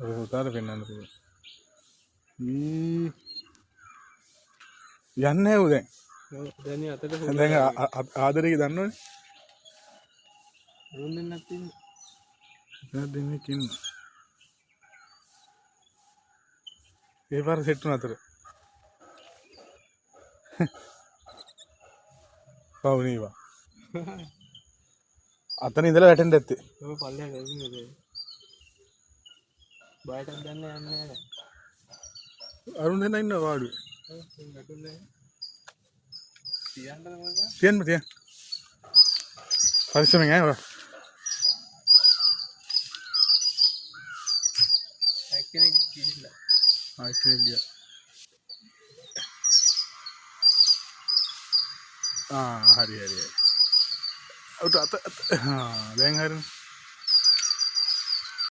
උතාර පෙන්වන්න පුළුවන්. යන්නේ නැහැ දැන්. දැන් අතට දැන් ආදරේ දන්නවනේ. රුන් දෙන්නත් ඉන්නේ. දැන් දෙන්නෙක් ඉන්නවා. ඒ පාර සෙට් වුණ අතර. පවුනේවා. අතන ඉඳලා වැටෙන්න ඇත්තේ. ඔය පල්ලෙහාට එන්නේ. බයටත් ගන්න යන්නේ නැහැ. අරුණ දෙන්න ඉන්නවා වාඩුවේ. වැටුනේ. තියන්නද මොකද? තියන්න. පරිස්සමෙන් ඈ. එක්කෙනෙක් ගිහිල්ලා. එක්කෙනෙක් ගියා. හරි. උට අත දැන් හරිනේ.